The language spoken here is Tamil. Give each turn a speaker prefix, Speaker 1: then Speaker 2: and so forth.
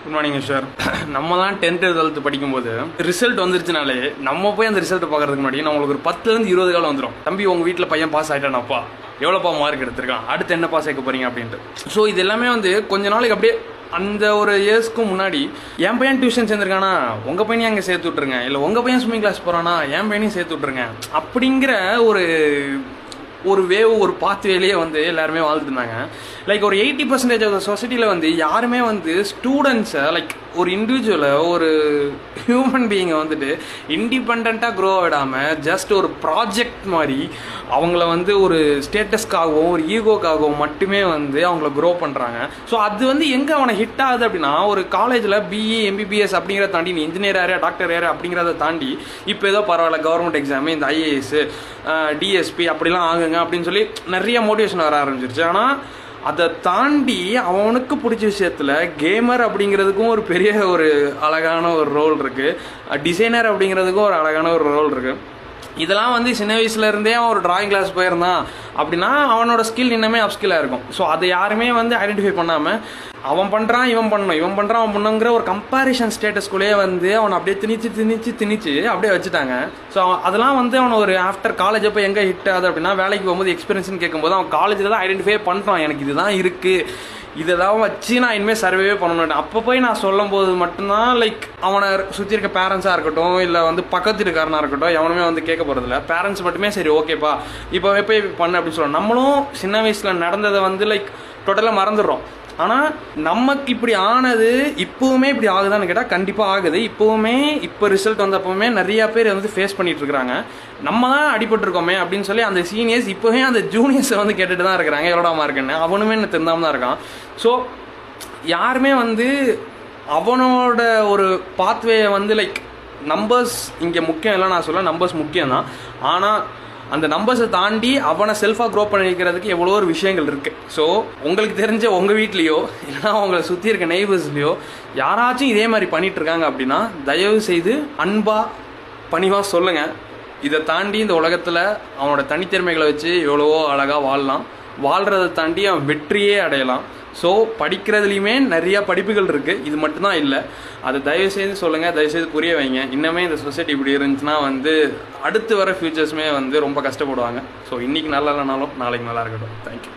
Speaker 1: Good morning sir. நம்ம தான் 10th 12th படிக்கும்போது ரிசல்ட் வந்துருச்சுனாலே நம்ம போய் அந்த ரிசல்ட் பார்க்கறதுக்கு முன்னாடி நம்மளுக்கு ஒரு 10லேருந்து 20 காலம் வந்துடும். தம்பி உங்கள் வீட்டில் பையன் பாஸ் ஆகிட்டானப்பா, எவ்வளோப்பா மார்க் எடுத்திருக்கான், அடுத்து என்ன பாஸ் ஆக போகிறீங்க அப்படின்ட்டு. ஸோ இது எல்லாமே வந்து கொஞ்ச நாளைக்கு அப்படியே அந்த ஒரு இயர்ஸ்க்கு முன்னாடி என் பையன் டியூஷன் சேர்ந்துருக்கானா உங்கள் பையனையும் அங்கே சேர்த்து விட்ருங்க, இல்லை உங்கள் பையன் ஸ்விம்மிங் கிளாஸ் போகிறானா என் பையனையும் சேர்த்து விட்ருங்க அப்படிங்கிற ஒரு வேவ் ஒரு பாத்வேலையே வந்து எல்லாருமே வாழ்ந்துருந்தாங்க. லைக் ஒரு 80% ஆஃப் த சொசைட்டியில் வந்து யாருமே வந்து ஸ்டூடெண்ட்ஸை லைக் ஒரு இண்டிவிஜுவலை ஒரு ஹியூமன் பீயிங்கை வந்துட்டு இண்டிபெண்ட்டாக க்ரோ விடாமல் ஜஸ்ட் ஒரு ப்ராஜெக்ட் மாதிரி அவங்கள வந்து ஒரு ஸ்டேட்டஸ்க்காகவும் ஒரு ஈகோக்காகவும் மட்டுமே வந்து அவங்கள க்ரோ பண்ணுறாங்க. ஸோ அது வந்து எங்கே அவனை ஹிட் ஆகுது அப்படின்னா, ஒரு காலேஜில் பிஇ எம்பிபிஎஸ் அப்படிங்கிறத தாண்டி நீ இன்ஜினியர் யாரு டாக்டர் யாரு அப்படிங்கிறத தாண்டி இப்போ ஏதோ பரவாயில்ல கவர்மெண்ட் எக்ஸாமு இந்த ஐஏஎஸ் டிஎஸ்பி அப்படிலாம் ஆகுங்க அப்படின்னு சொல்லி நிறைய மோட்டிவேஷன் வர ஆரம்பிச்சிருச்சு. ஆனால் அதை தாண்டி அவனுக்கு பிடிச்ச விஷயத்தில் கேமர் அப்படிங்கிறதுக்கும் ஒரு பெரிய ஒரு அழகான ஒரு ரோல் இருக்குது, டிசைனர் அப்படிங்கிறதுக்கும் ஒரு அழகான ஒரு ரோல் இருக்குது. இதெல்லாம் வந்து சின்ன வயசுலேருந்தே அவன் ஒரு டிராயிங் கிளாஸ் போயிருந்தான் அப்படின்னா அவனோட ஸ்கில் இன்னமே அப்ஸ்கில்லாக இருக்கும். ஸோ அதை யாருமே வந்து ஐடென்டிஃபை பண்ணாமல் அவன் பண்ணுறான் இவன் பண்ணணும், இவன் பண்ணுறான் அவன் பண்ணுங்கிற ஒரு கம்பேரிஷன் ஸ்டேட்டஸ்குள்ளேயே வந்து அவனை அப்படியே திணிச்சு அப்படியே வச்சுட்டாங்க. ஸோ அதெல்லாம் வந்து அவனை ஒரு ஆஃப்டர் காலேஜ் அப்போ எங்கே ஹிட் ஆகுது அப்படின்னா, வேலைக்கு போகும்போது எக்ஸ்பீரியன்ஸ்னு கேட்கும்போது அவன் காலேஜில் தான் ஐடென்டிஃபை பண்ணுறான், எனக்கு இதுதான் இருக்குது, இதெல்லாம் வச்சு நான் இனிமேல் சர்வே பண்ணணும். அப்போ போய் நான் சொல்லும் போது மட்டும்தான் லைக் அவனை சுற்றி இருக்க பேரண்ட்ஸாக இருக்கட்டும் இல்லை வந்து பக்கத்து இருக்காரனாக இருக்கட்டும் எவனுமே வந்து கேட்க போகிறதில்ல. பேரண்ட்ஸ் மட்டுமே சரி ஓகேப்பா இப்போ போய் பண்ணு அப்படின்னு சொல்லணும். நம்மளும் சின்ன வயசில் நடந்ததை வந்து லைக் டோட்டலாக மறந்துடுறோம். ஆனால் நமக்கு இப்படி ஆனது இப்போவுமே இப்படி ஆகுதான்னு கேட்டால் கண்டிப்பாக ஆகுது. இப்போ ரிசல்ட் வந்தப்போவுமே நிறையா பேர் வந்து ஃபேஸ் பண்ணிகிட்டு இருக்கிறாங்க. நம்ம தான் அடிபட்டிருக்கோமே அப்படின்னு சொல்லி அந்த சீனியர்ஸ் இப்போவே அந்த ஜூனியர்ஸை வந்து கேட்டுட்டு தான் இருக்கிறாங்க எவ்வளோ மார்க்குன்னு. அவனுமே என்ன திருந்தாமல் தான் இருக்கான். ஸோ யாருமே வந்து அவனோட ஒரு பாத்வேயை வந்து லைக் நம்பர்ஸ் இங்கே முக்கியம் இல்லை நான் சொல்ல, நம்பர்ஸ் முக்கியம் தான். ஆனால் அந்த நம்பர்ஸை தாண்டி அவனை செல்ஃபாக க்ரோ பண்ணிக்கிறதுக்கு எவ்வளோ ஒரு விஷயங்கள் இருக்குது. ஸோ உங்களுக்கு தெரிஞ்ச உங்கள் வீட்லேயோ இல்லைனா உங்களை சுற்றி இருக்க நெய்பர்ஸ்லேயோ யாராச்சும் இதே மாதிரி பண்ணிகிட்ருக்காங்க அப்படின்னா தயவு செய்து அன்பாக பணிவாக சொல்லுங்கள். இதை தாண்டி இந்த உலகத்தில் அவனோட தனித்திறமைகளை வச்சு எவ்வளவோ அழகாக வாழலாம், வாழ்கிறத தாண்டி அவன் வெற்றியே அடையலாம். ஸோ படிக்கிறதுலையுமே நிறையா படிப்புகள் இருக்குது, இது மட்டும்தான் இல்லை. அதை தயவுசெய்து சொல்லுங்கள், தயவுசெய்து புரிய வைங்க. இன்னமே இந்த சொசைட்டி இப்படி இருந்துச்சுன்னா வந்து அடுத்து வர ஃபியூச்சர்ஸுமே வந்து ரொம்ப கஷ்டப்படுவாங்க. ஸோ இன்றைக்கி நல்லா இல்லைனாலும் நாளைக்கு நல்லா இருக்கட்டும். தேங்க்யூ.